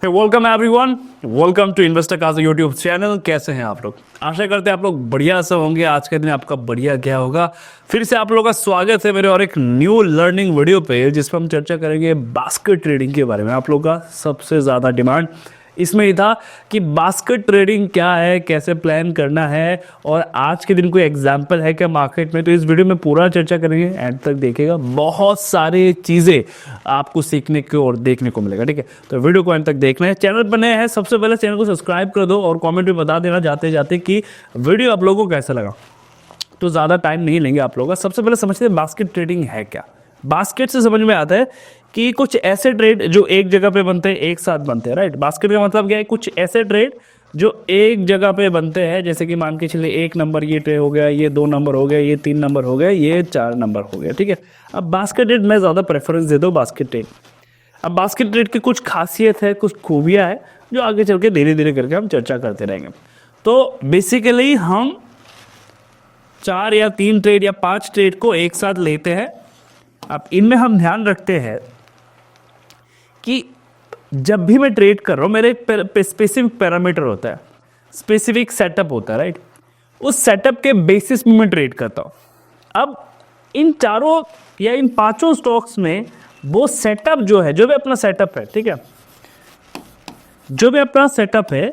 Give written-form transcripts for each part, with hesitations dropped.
Welcome everyone, welcome to investor का YouTube channel. कैसे हैं आप लोग? आशा करते हैं आप लोग बढ़िया से होंगे। आज के दिन आपका बढ़िया गया होगा। फिर से आप लोगों का स्वागत है मेरे और एक न्यू लर्निंग वीडियो पे, जिसमें हम चर्चा करेंगे बास्केट ट्रेडिंग के बारे में। आप लोगों का सबसे ज़्यादा डिमांड इसमें ही था कि बास्केट ट्रेडिंग क्या है, कैसे प्लान करना है, और आज के दिन कोई एग्जांपल है क्या मार्केट में। तो इस वीडियो में पूरा चर्चा करेंगे, एंड तक देखिएगा। बहुत सारी चीज़ें आपको सीखने को और देखने को मिलेगा, ठीक है। तो वीडियो को एंड तक देखना है। चैनल पर नए हैं, सबसे पहले चैनल को सब्सक्राइब कर दो और कॉमेंट में बता देना जाते जाते कि वीडियो आप लोगों को कैसा लगा। तो ज़्यादा टाइम नहीं लेंगे आप लोगों का। सबसे पहले समझते हैं बास्केट ट्रेडिंग है क्या। बास्केट से समझ में आता है कि कुछ ऐसे ट्रेड जो एक जगह पे बनते हैं, एक साथ बनते हैं, राइट। बास्केट का मतलब क्या है? कुछ ऐसे ट्रेड जो एक जगह पे बनते हैं। जैसे कि मान के चलिए 1 नंबर ये ट्रेड हो गया, ये 2 नंबर हो गया, ये 3 नंबर हो गया, ये 4 नंबर हो गया, ठीक है। अब बास्केट ट्रेड मैं ज़्यादा प्रेफरेंस देता हूँ बास्केट ट्रेड। अब बास्केट ट्रेड की कुछ खासियत है, कुछ खूबियाँ है, जो आगे चल के धीरे धीरे करके हम चर्चा करते रहेंगे। तो बेसिकली हम 4 या 3 ट्रेड या 5 ट्रेड को एक साथ लेते हैं। अब इनमें हम ध्यान रखते हैं कि जब भी मैं ट्रेड कर रहा हूँ, मेरे एक स्पेसिफिक पैरामीटर होता है, स्पेसिफिक सेटअप होता है, राइट। उस सेटअप के बेसिस में मैं ट्रेड करता हूँ। अब इन चारों या इन 5 स्टॉक्स में वो सेटअप जो है, जो भी अपना सेटअप है, ठीक है, जो भी अपना सेटअप है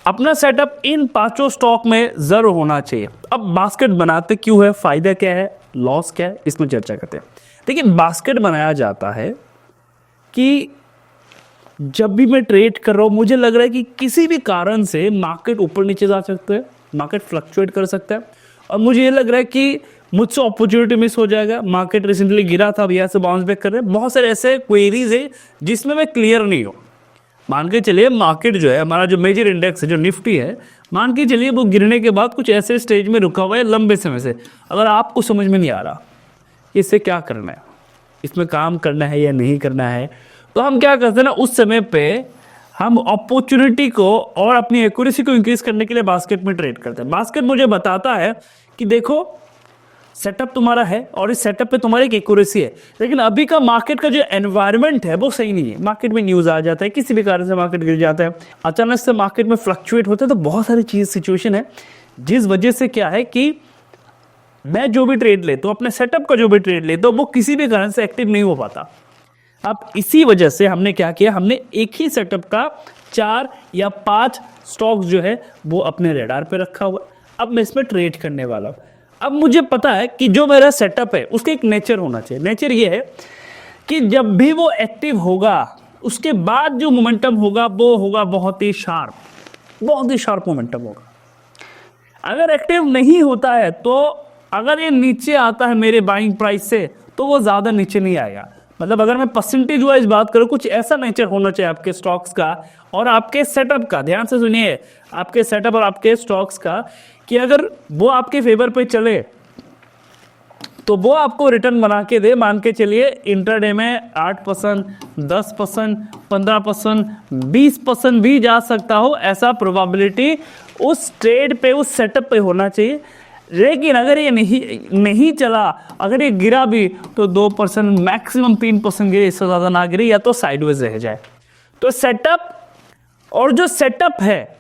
अपना सेटअप इन 5 स्टॉक में जरूर होना चाहिए। अब बास्केट बनाते क्यों है, फायदा क्या है, लॉस क्या है, इसमें चर्चा करते हैं। देखिए, बास्केट बनाया जाता है कि जब भी मैं ट्रेड कर रहा हूं, मुझे लग रहा है कि किसी भी कारण से मार्केट ऊपर नीचे जा सकता है, मार्केट फ्लक्चुएट कर सकता है, और मुझे ये लग रहा है कि मुझसे अपॉर्चुनिटी मिस हो जाएगा। मार्केट रिसेंटली गिरा था, अब यहाँ से बाउंस बैक कर रहे हैं। बहुत सारे ऐसे क्वेरीज है जिसमें मैं क्लियर नहीं हूँ। मान के चलिए मार्केट जो है, हमारा जो मेजर इंडेक्स है, जो निफ्टी है, मान के चलिए वो गिरने के बाद कुछ ऐसे स्टेज में रुका हुआ है लंबे समय से। अगर आपको समझ में नहीं आ रहा इससे क्या करना है, इसमें काम करना है या नहीं करना है, तो हम क्या करते हैं ना, उस समय पे हम अपॉर्चुनिटी को और अपनी एक्यूरेसी को इंक्रीज करने के लिए बास्केट में ट्रेड करते हैं। बास्केट मुझे बताता है कि देखो, सेटअप तुम्हारा है और इस सेटअप पे तुम्हारी एक एक्यूरेसी है, लेकिन अभी का मार्केट का जो एनवायरनमेंट है वो सही नहीं है। मार्केट में न्यूज़ आ जाता है, किसी भी कारण से मार्केट गिर जाता है, अचानक से मार्केट में फ्लक्चुएट होता है। तो बहुत सारी चीज़ सिचुएशन है जिस वजह से क्या है कि मैं जो भी ट्रेड लेता हूँ, अपने सेटअप का जो भी ट्रेड लेता हूँ, वो किसी भी कारण से एक्टिव नहीं हो पाता। अब इसी वजह से हमने क्या किया, हमने एक ही सेटअप का 4 या 5 स्टॉक्स जो है वो अपने रेडार पे रखा हुआ। अब मैं इसमें ट्रेड करने वाला हूँ। अब मुझे पता है कि जो मेरा सेटअप है उसका एक नेचर होना चाहिए। नेचर ये है कि जब भी वो एक्टिव होगा, उसके बाद जो मोमेंटम होगा वो होगा बहुत ही शार्प मोमेंटम होगा। अगर एक्टिव नहीं होता है, तो अगर ये नीचे आता है मेरे बाइंग प्राइस से, तो वो ज़्यादा नीचे नहीं आएगा। मतलब अगर मैं परसेंटेज वाइज बात करूँ, कुछ ऐसा नेचर होना चाहिए आपके स्टॉक्स का और आपके सेटअप का। ध्यान से सुनिए, आपके सेटअप और आपके स्टॉक्स का, कि अगर वो आपके फेवर पे चले तो वो आपको रिटर्न बना के दे। मान के चलिए इंट्राडे में 8%, 10%, 15%, 20% भी जा सकता हो, ऐसा प्रोबेबिलिटी उस ट्रेड पे, उस सेटअप पे होना चाहिए। लेकिन अगर ये नहीं चला, अगर ये गिरा भी तो 2%, मैक्सिमम 3% गिरे, इससे ज़्यादा ना गिरे, या तो साइडवेज रह जाए। तो सेटअप और जो सेटअप है,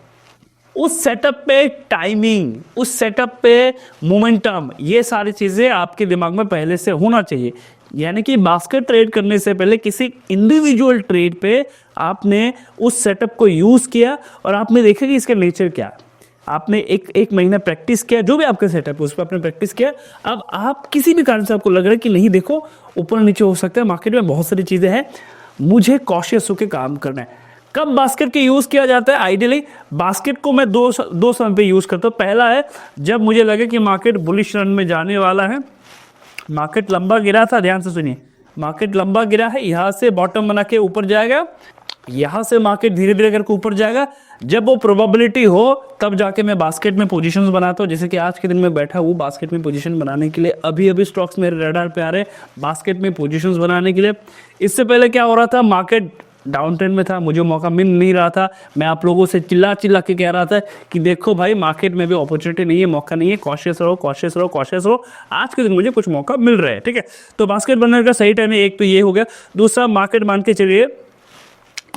उस सेटअप पे टाइमिंग, उस सेटअप पे मोमेंटम, ये सारी चीज़ें आपके दिमाग में पहले से होना चाहिए। यानी कि बास्केट ट्रेड करने से पहले किसी इंडिविजुअल ट्रेड पे आपने उस सेटअप को यूज़ किया और आपने देखा कि इसका नेचर क्या है। आपने एक महीना प्रैक्टिस किया, जो भी आपका सेटअप है उस पर आपने प्रैक्टिस किया। अब आप किसी भी कारण से आपको लग रहा है कि नहीं, देखो ऊपर नीचे हो सकता है, मार्केट में बहुत सारी चीज़ें हैं, मुझे कॉशियस होकर काम करना है। कब बास्केट के यूज़ किया जाता है? आइडियली बास्केट को मैं दो समय पे यूज़ करता हूँ। पहला है जब मुझे लगे कि मार्केट बुलिश रन में जाने वाला है, मार्केट लंबा गिरा था, ध्यान से सुनिए, मार्केट लंबा गिरा है, यहाँ से बॉटम बना के ऊपर जाएगा, यहाँ से मार्केट धीरे धीरे करके ऊपर जाएगा। जब वो प्रोबेबिलिटी हो तब जाके मैं बास्केट में पोजीशंस बनाता हूँ। जैसे कि आज के दिन में बैठा हूँ बास्केट में पोजीशन बनाने के लिए, अभी स्टॉक्स मेरे रडार पे आ रहे हैं बास्केट में पोजीशंस बनाने के लिए। इससे पहले क्या हो रहा था, मार्केट डाउन ट्रेंड में था, मुझे मौका मिल नहीं रहा था, मैं आप लोगों से चिल्ला चिल्ला के कह रहा था कि देखो भाई मार्केट में भी अपॉर्चुनिटी नहीं है, मौका नहीं है, कॉशियस रहो कॉशियस रहो कॉशियस रहो। आज के दिन मुझे कुछ मौका मिल रहा है, ठीक है। तो बास्केट बनने का सही टाइम है, एक तो ये हो गया। दूसरा, मार्केट मान के चलिए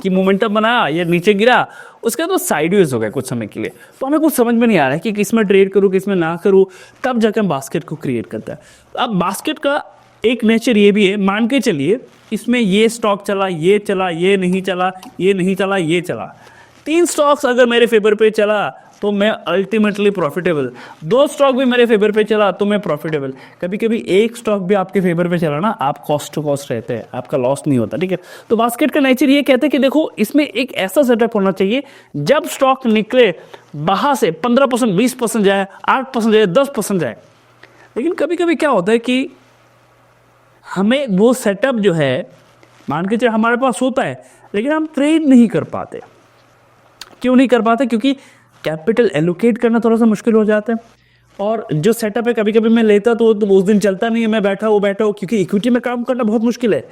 कि मोमेंटम बनाया, ये नीचे गिरा, उसके बाद तो साइडवेज हो गया कुछ समय के लिए, तो हमें कुछ समझ में नहीं आ रहा है कि किस में ट्रेड करूँ किस में ना करूँ, तब जाकर हम बास्केट को क्रिएट करता है। अब बास्केट का एक नेचर ये भी है, मान के चलिए इसमें ये स्टॉक चला, ये चला, ये नहीं चला, ये नहीं चला, ये चला, 3 स्टॉक्स अगर मेरे फेवर पे चला तो मैं अल्टीमेटली प्रॉफिटेबल, 2 स्टॉक भी मेरे फेवर पे चला तो मैं प्रॉफिटेबल। कभी कभी एक स्टॉक भी आपके फेवर पे चला ना, आप कॉस्ट टू कॉस्ट रहते हैं, आपका लॉस नहीं होता, ठीक है। तो बास्केट का नेचर ये कहते हैं कि देखो इसमें एक ऐसा सेटअप होना चाहिए, जब स्टॉक निकले बाहर से 15%, 20% जाए, 8% जाए, 10% जाए। लेकिन कभी कभी क्या होता है कि हमें वो सेटअप जो है मान के चलिए हमारे पास होता है, लेकिन हम ट्रेड नहीं कर पाते। क्यों नहीं कर पाते? क्योंकि कैपिटल एलोकेट करना थोड़ा सा मुश्किल हो जाता है, और जो सेटअप है कभी कभी मैं लेता तो उस दिन चलता नहीं है, मैं बैठा हूँ, क्योंकि इक्विटी में काम करना बहुत मुश्किल है।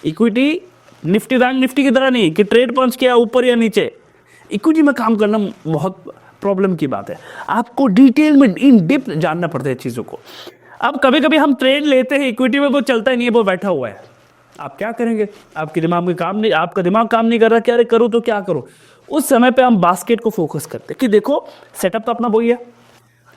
इक्विटी निफ्टी बैंक निफ्टी की तरह नहीं कि ट्रेड पंच किया ऊपर या नीचे, इक्विटी में काम करना बहुत प्रॉब्लम की बात है, आपको डिटेल में इन डेप्थ जानना पड़ता है चीज़ों को। अब कभी कभी हम ट्रेड लेते हैं इक्विटी में, वो चलता ही नहीं है, वो बैठा हुआ है, आप क्या करेंगे? आपके दिमाग में काम नहीं, आपका दिमाग काम नहीं कर रहा, क्या अरे करूँ तो क्या करूँ? उस समय पे हम बास्केट को फोकस करते हैं कि देखो सेटअप तो अपना वही है,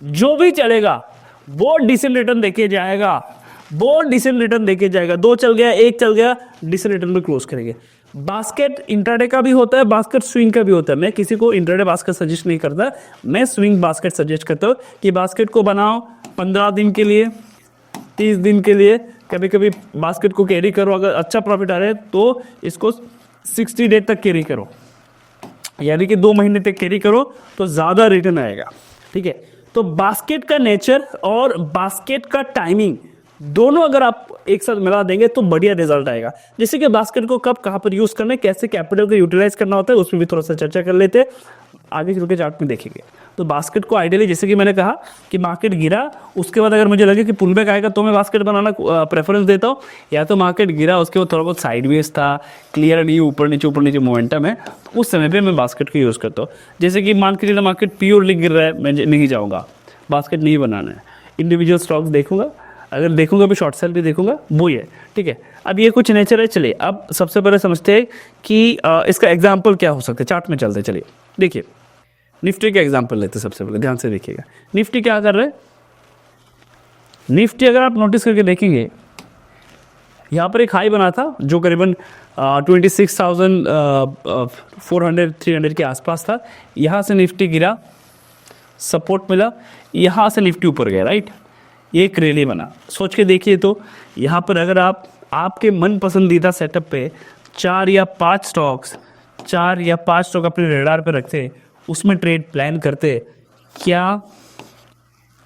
जो भी चलेगा वो डिसेंट रिटर्न देके जाएगा, वो डिसेंट रिटर्न देके जाएगा। 2 चल गया, 1 चल गया, डिसेंट रिटर्न में क्लोज करेंगे। बास्केट इंट्राडे का भी होता है, बास्केट स्विंग का भी होता है। मैं किसी को इंट्राडे बास्केट सजेस्ट नहीं करता, मैं स्विंग बास्केट सजेस्ट करता हूँ कि बास्केट को बनाओ 15 दिन के लिए, 30 दिन के लिए, कभी कभी बास्केट को कैरी करो, अगर अच्छा प्रॉफिट आ रहा है तो इसको 60 डे तक कैरी करो, यानी कि 2 महीने तक कैरी करो तो ज़्यादा रिटर्न आएगा, ठीक है। तो बास्केट का नेचर और बास्केट का टाइमिंग दोनों अगर आप एक साथ मिला देंगे तो बढ़िया रिजल्ट आएगा। जैसे कि बास्केट को कब कहाँ पर यूज़ करना है, कैसे कैपिटल को यूटिलाइज करना होता है, उसमें भी थोड़ा सा चर्चा कर लेते हैं, आगे चल के चार्ट में देखेंगे। तो बास्केट को आइडियली जैसे कि मैंने कहा कि मार्केट गिरा, उसके बाद अगर मुझे लगे कि पुल बैक आएगा तो मैं बास्केट बनाना प्रेफरेंस देता हूँ, या तो मार्केट गिरा उसके बाद थोड़ा बहुत साइडवेज था, क्लियर नहीं, ऊपर नीचे मोमेंटम है, तो उस समय पे मैं बास्केट को यूज़ करता हूँ। जैसे कि मान के चलिए मार्केट प्योरली गिर रहा है, मैं नहीं जाऊँगा, बास्केट नहीं बनाना है, इंडिविजुअल स्टॉक्स देखूंगा, अगर देखूंगा भी शॉर्ट सेल भी देखूंगा, वो ही है, ठीक है। अब ये कुछ नेचर है। चलिए अब सबसे पहले समझते हैं कि इसका एग्जाम्पल क्या हो सकता है, चार्ट में चलते हैं। चलिए देखिए निफ्टी का एग्जाम्पल लेते हैं। सबसे पहले ध्यान से देखिएगा निफ्टी क्या कर रहे हैं। निफ्टी अगर आप नोटिस करके देखेंगे, यहाँ पर एक हाई बना था जो करीबन 26,400-300 के आसपास था। यहाँ से निफ्टी गिरा, सपोर्ट मिला, यहाँ से निफ्टी ऊपर गया, राइट। ये एक रैली बना। सोच के देखिए तो यहाँ पर अगर आप आपके मन पसंदीदा सेटअप पे 4 या 5 स्टॉक अपने रेडार पे रखते, उसमें ट्रेड प्लान करते, क्या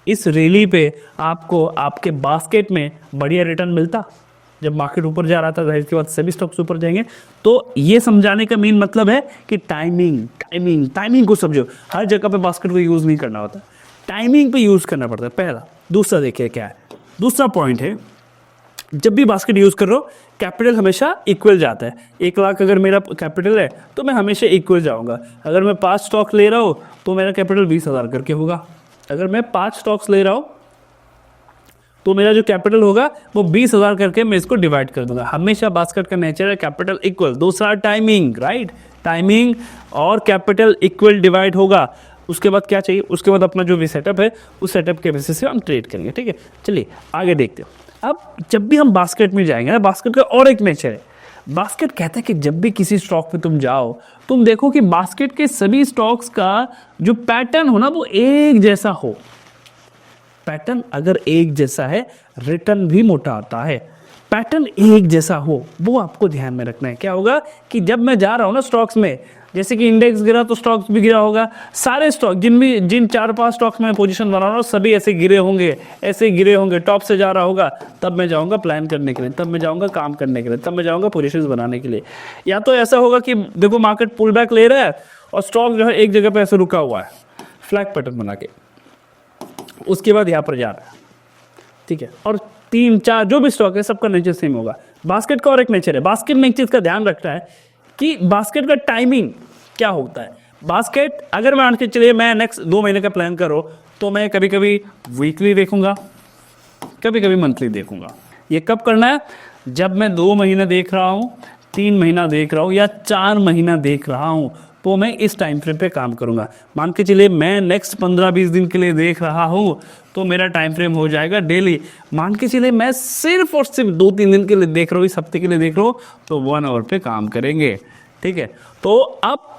इस रैली पे आपको आपके बास्केट में बढ़िया रिटर्न मिलता? जब मार्केट ऊपर जा रहा था, जाहिर सी बात सभी स्टॉक्स ऊपर जाएंगे। तो ये समझाने का मेन मतलब है कि टाइमिंग को समझो। हर जगह पे बास्केट को यूज़ नहीं करना होता, टाइमिंग पे यूज़ करना पड़ता है, पहला। दूसरा देखिए क्या है, दूसरा पॉइंट है, जब भी बास्केट यूज़ कर रहे हो कैपिटल हमेशा इक्वल जाता है। 1 लाख अगर मेरा कैपिटल है तो मैं हमेशा इक्वल जाऊंगा। अगर मैं 5 स्टॉक ले रहा हूँ तो मेरा कैपिटल 20,000 करके होगा। अगर मैं 5 स्टॉक्स ले रहा हूँ तो मेरा जो कैपिटल होगा वो 20,000 करके मैं इसको डिवाइड कर दूंगा। हमेशा बास्केट का नेचर है कैपिटल इक्वल। दूसरा टाइमिंग, राइट, टाइमिंग और कैपिटल इक्वल डिवाइड होगा। उसके बाद क्या चाहिए, उसके बाद अपना जो भी सेटअप है उस सेटअप के बेसिस से हम ट्रेड करेंगे, ठीक है। चलिए आगे देखते हैं। अब जब भी हम बास्केट में जाएंगे ना, बास्केट का और एक नेचर है। बास्केट कहता है कि जब भी किसी स्टॉक पे तुम जाओ, तुम देखो कि बास्केट के सभी स्टॉक्स का जो पैटर्न हो ना वो एक जैसा हो। पैटर्न अगर एक जैसा है, रिटर्न भी मोटा आता है। पैटर्न एक जैसा हो, वो आपको ध्यान में रखना है। क्या होगा कि जब मैं जा रहा हूँ ना स्टॉक्स में, जैसे कि इंडेक्स गिरा तो स्टॉक्स भी गिरा होगा। सारे स्टॉक जिन 4-5 स्टॉक्स में पोजीशन बना रहा हूँ सभी ऐसे गिरे होंगे, टॉप से जा रहा होगा, तब मैं जाऊँगा प्लान करने के लिए, तब मैं जाऊँगा काम करने के लिए, तब मैं जाऊँगा पोजीशंस बनाने के लिए। या तो ऐसा होगा कि देखो मार्केट पुल बैक ले रहा है और स्टॉक जो है एक जगह पे ऐसे रुका हुआ है फ्लैग पैटर्न बना के, उसके बाद यहाँ पर जा रहा है, ठीक है। और 3-4 जो भी स्टॉक है सबका नेचर सेम होगा। बास्केट का और एक नेचर है, बास्केट में एक चीज़ का ध्यान रखना है कि बास्केट का टाइमिंग क्या होता है। बास्केट अगर मान के चलिए मैं नेक्स्ट 2 महीने का प्लान करो तो मैं कभी कभी वीकली देखूंगा, कभी कभी मंथली देखूंगा। ये कब करना है? जब मैं 2 महीने देख रहा हूँ, 3 महीना देख रहा हूँ या 4 महीना देख रहा हूँ, तो मैं इस टाइम फ्रेम पे काम करूंगा। मान के चलिए मैं नेक्स्ट 15-20 दिन के लिए देख रहा हूँ तो मेरा टाइम फ्रेम हो जाएगा डेली। मान के चलिए मैं सिर्फ और सिर्फ 2-3 दिन के लिए देख रहा हूँ, इस हफ्ते के लिए देख रहा हूँ, तो 1 आवर पे काम करेंगे। ठीक है, तो अब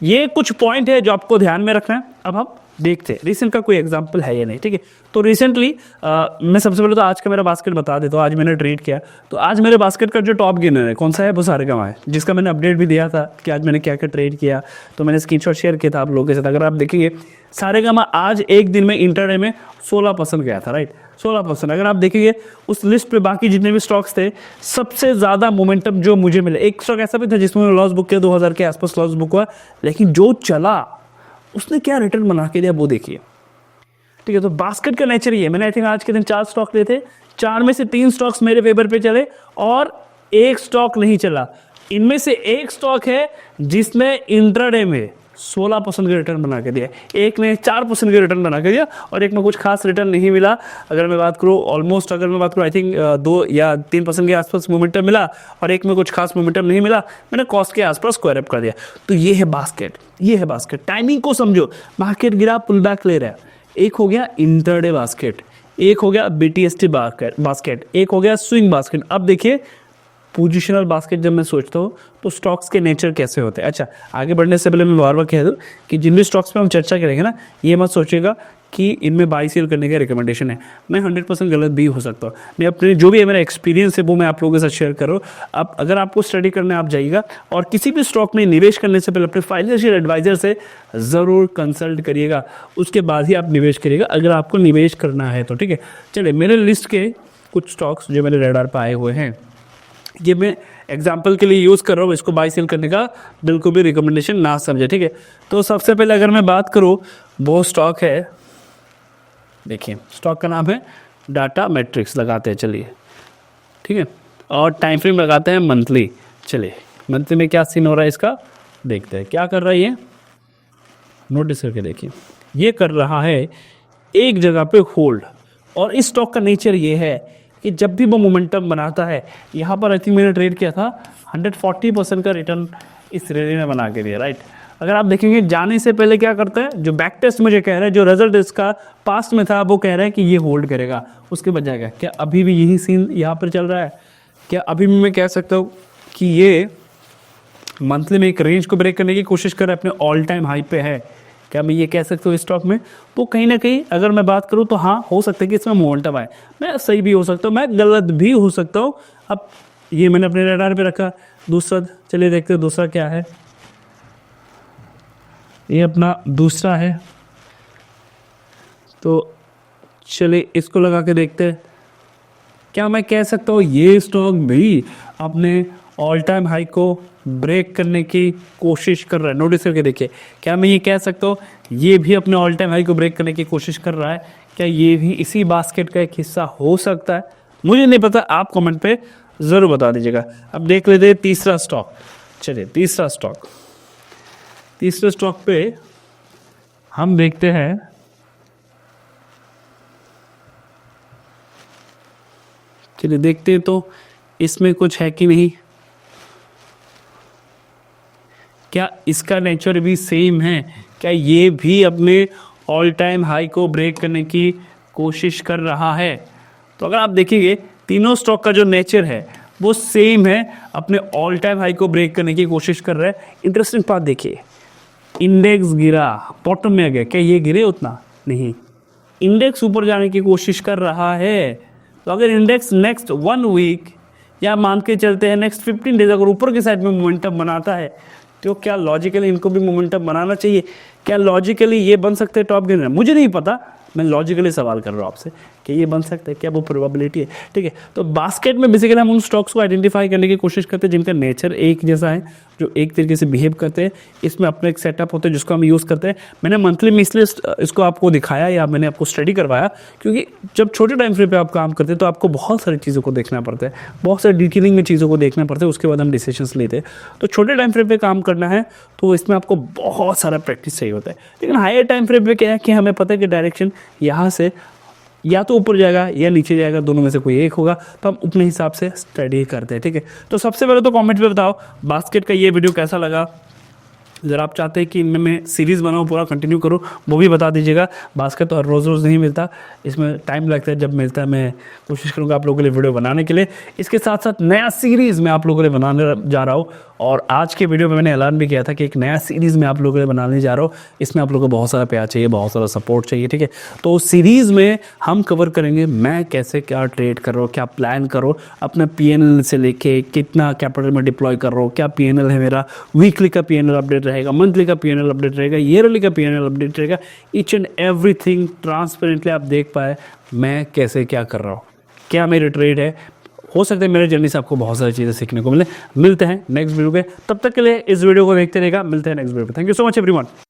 ये कुछ पॉइंट है जो आपको ध्यान में रखना है। अब हम देखते हैं रिसेंट का कोई एग्जांपल है या नहीं। ठीक है, तो रिसेंटली मैं सबसे पहले तो आज का मेरा बास्केट बता देता हूँ। आज मैंने ट्रेड किया, तो आज मेरे बास्केट का जो टॉप गेनर है कौन सा है? वो सारेगामा है, जिसका मैंने अपडेट भी दिया था कि आज मैंने क्या क्या ट्रेड किया, तो मैंने स्क्रीनशॉट शेयर किया था आप लोगों के साथ। अगर आप देखेंगे सारेगामा आज एक दिन में इंटरडे में 16% गया था, राइट, 16%। अगर आप देखेंगे उस लिस्ट पे बाकी जितने भी स्टॉक्स थे, सबसे ज़्यादा मोमेंटम जो मुझे मिले, एक स्टॉक ऐसा भी था जिसमें लॉस बुक किया, 2000 के आसपास लॉस बुक हुआ, लेकिन जो चला उसने क्या रिटर्न बना के दिया वो देखिए। ठीक है, तो बास्केट का नेचर ये है। मैंने आई थिंक आज के दिन 4 स्टॉक लिए थे, 4 में से 3 स्टॉक्स मेरे फेवर पे चले और 1 स्टॉक नहीं चला। इनमें से 1 स्टॉक है जिसने इंट्राडे में 16% के रिटर्न बना के दिया, एक ने 4% के रिटर्न बना के दिया और एक में कुछ खास रिटर्न नहीं मिला। अगर मैं बात करूँ ऑलमोस्ट, अगर मैं बात करूँ आई थिंक 2 या 3% के आसपास मोमेंटम मिला और एक में कुछ खास मोमेंटम नहीं मिला। मैंने कॉस्ट के आसपास स्क्वायर अप कर दिया। तो ये है बास्केट, ये है बास्केट। टाइमिंग को समझो, मार्केट गिरा पुल बैक ले रहा है। एक हो गया इंटरडे बास्केट, एक हो गया BTST बास्केट, एक हो गया स्विंग बास्केट। अब देखिए पोजिशनल बास्केट जब मैं सोचता हूँ तो स्टॉक्स के नेचर कैसे होते हैं। अच्छा, आगे बढ़ने से पहले मैं बार बार कह दूँ कि जिन भी स्टॉक्स पे हम चर्चा करेंगे ना, ये मत सोचिएगा कि इनमें बाई सेल करने का रिकमेंडेशन है। मैं 100% गलत भी हो सकता हूँ। मैं अपने जो भी है मेरा एक्सपीरियंस है वो मैं आप लोगों के साथ शेयर करूँ। अब अगर आपको स्टडी करने आप जाइएगा और किसी भी स्टॉक में निवेश करने से पहले अपने फाइनेंशियल एडवाइजर से ज़रूर कंसल्ट करिएगा, उसके बाद ही आप निवेश करिएगा अगर आपको निवेश करना है तो। ठीक है, चलिए मेरे लिस्ट के कुछ स्टॉक्स जो मेरे रेडार पर आए हुए हैं, ये मैं एग्जाम्पल के लिए यूज़ कर रहा हूँ, इसको बाई सेल करने का बिल्कुल भी रिकमेंडेशन ना समझे। ठीक है, तो सबसे पहले अगर मैं बात करूँ वो स्टॉक है, देखिए स्टॉक का नाम है डाटा मैट्रिक्स। लगाते हैं चलिए, ठीक है, और टाइम फ्रेम लगाते हैं मंथली। चलिए मंथली में क्या सीन हो रहा है इसका देखते हैं। क्या कर रहा है ये, नोटिस करके देखिए। ये कर रहा है एक जगह पे होल्ड, और इस स्टॉक का नेचर ये है कि जब भी वो मोमेंटम बनाता है, यहाँ पर आई थिंक मैंने ट्रेड किया था, 140% का रिटर्न इस रैली में बना के दिया, राइट। अगर आप देखेंगे जाने से पहले क्या करता है, जो बैक टेस्ट मुझे कह रहा है, जो रिजल्ट इसका पास्ट में था वो कह रहा है कि ये होल्ड करेगा, उसके बजाय क्या अभी भी यही सीन यहाँ पर चल रहा है? क्या अभी भी मैं कह सकता हूँ कि ये मंथली में एक रेंज को ब्रेक करने की कोशिश कर रहा है, अपने ऑल टाइम हाई पे है? क्या मैं ये कह सकता हूँ इस स्टॉक में? तो कहीं ना कहीं अगर मैं बात करूँ तो हाँ, हो सकता है कि इसमें मोमेंटम आए। मैं सही भी हो सकता हूँ, मैं गलत भी हो सकता हूँ। अब ये मैंने अपने रडार पे रखा। दूसरा चलिए देखते हैं दूसरा क्या है। ये अपना दूसरा है, तो चलिए इसको लगा के देखते हैं। क्या मैं कह सकता हूँ ये स्टॉक भी अपने ऑल टाइम हाई को ब्रेक करने की कोशिश कर रहा है? नोटिस करके देखिए, क्या मैं ये कह सकता हूँ ये भी अपने ऑल टाइम हाई को ब्रेक करने की कोशिश कर रहा है? क्या ये भी इसी बास्केट का एक हिस्सा हो सकता है? मुझे नहीं पता, आप कमेंट पे ज़रूर बता दीजिएगा। अब देख लेते हैं तीसरा स्टॉक। चलिए तीसरा स्टॉक पे हम देखते हैं। चलिए देखते हैं तो इसमें कुछ है कि नहीं। क्या इसका नेचर भी सेम है? क्या ये भी अपने ऑल टाइम हाई को ब्रेक करने की कोशिश कर रहा है? तो अगर आप देखेंगे तीनों स्टॉक का जो नेचर है वो सेम है, अपने ऑल टाइम हाई को ब्रेक करने की कोशिश कर रहा है। इंटरेस्टिंग बात देखिए, इंडेक्स गिरा, बॉटम में आ गया, क्या ये गिरे? उतना नहीं, इंडेक्स ऊपर जाने की कोशिश कर रहा है। तो अगर इंडेक्स नेक्स्ट 1 वीक या मान के चलते हैं नेक्स्ट 15 डेज अगर ऊपर की साइड में मोमेंटम बनाता है, तो क्या लॉजिकली इनको भी मोमेंटम बनाना चाहिए? क्या लॉजिकली ये बन सकते हैं टॉप गेनर? मुझे नहीं पता, मैं लॉजिकली सवाल कर रहा हूँ आपसे। कि ये बन सकता है, क्या वो प्रोबेबिलिटी है, ठीक है। तो बास्केट में बेसिकली हम उन स्टॉक्स को आइडेंटिफाई करने की कोशिश करते हैं जिनका नेचर एक जैसा है, जो एक तरीके से बिहेव करते हैं। इसमें अपना एक सेटअप होता है जिसको हम यूज़ करते हैं। मैंने मंथली में इसलिए इसको आपको दिखाया या मैंने आपको स्टडी करवाया क्योंकि जब छोटे टाइम फ्रेम पे आप काम करते हैं तो आपको बहुत सारी चीज़ों को देखना पड़ता है, बहुत सारी डिटेलिंग में चीज़ों को देखना पड़ता है, उसके बाद हम डिसीजंस लेते हैं। तो छोटे टाइम फ्रेम पे काम करना है तो इसमें आपको बहुत सारा प्रैक्टिस चाहिए होता है। लेकिन हायर टाइम फ्रेम पे क्या है कि हमें पता है कि डायरेक्शन यहाँ से या तो ऊपर जाएगा या नीचे जाएगा, दोनों में से कोई एक होगा, तो हम अपने हिसाब से स्टडी करते हैं, ठीक है। तो सबसे पहले तो कमेंट पे बताओ बास्केट का ये वीडियो कैसा लगा। अगर आप चाहते हैं कि इनमें मैं सीरीज़ बनाऊँ, पूरा कंटिन्यू करूँ, वो भी बता दीजिएगा। बास्केट तो रोज़ रोज़ नहीं मिलता, इसमें टाइम लगता है, जब मिलता है मैं कोशिश करूँगा आप लोगों के लिए वीडियो बनाने के लिए। इसके साथ साथ नया सीरीज़ मैं आप लोगों के लिए बनाने जा रहा हूँ, और आज के वीडियो में मैंने ऐलान भी किया था कि एक नया सीरीज़ मैं आप लोगों के लिए बनाने जा रहा हूँ। इसमें आप लोगों को बहुत सारा प्यार चाहिए, बहुत सारा सपोर्ट चाहिए, ठीक है। तो उस सीरीज़ में हम कवर करेंगे मैं कैसे क्या ट्रेड कर रहा हूँ, क्या प्लान कर रहा हूँ, अपना PNL से लेके कितना कैपिटल में डिप्लॉय कर रहा हूँ, क्या PNL है मेरा, वीकली का PNL अपडेट रहेगा, मंथली का PNL अपडेट रहेगा, ईयरली का PNL अपडेट रहेगा। ईच एंड एवरीथिंग ट्रांसपेरेंटली आप देख पाए मैं कैसे क्या कर रहा हूँ, क्या मेरी ट्रेड है। हो सकता है मेरे जर्नी से आपको बहुत सारी चीज़ें सीखने को मिले। मिलते हैं नेक्स्ट वीडियो पे, तब तक के लिए इस वीडियो को देखते रहेगा। मिलते हैं नेक्स्ट वीडियो पे। Thank you so much everyone.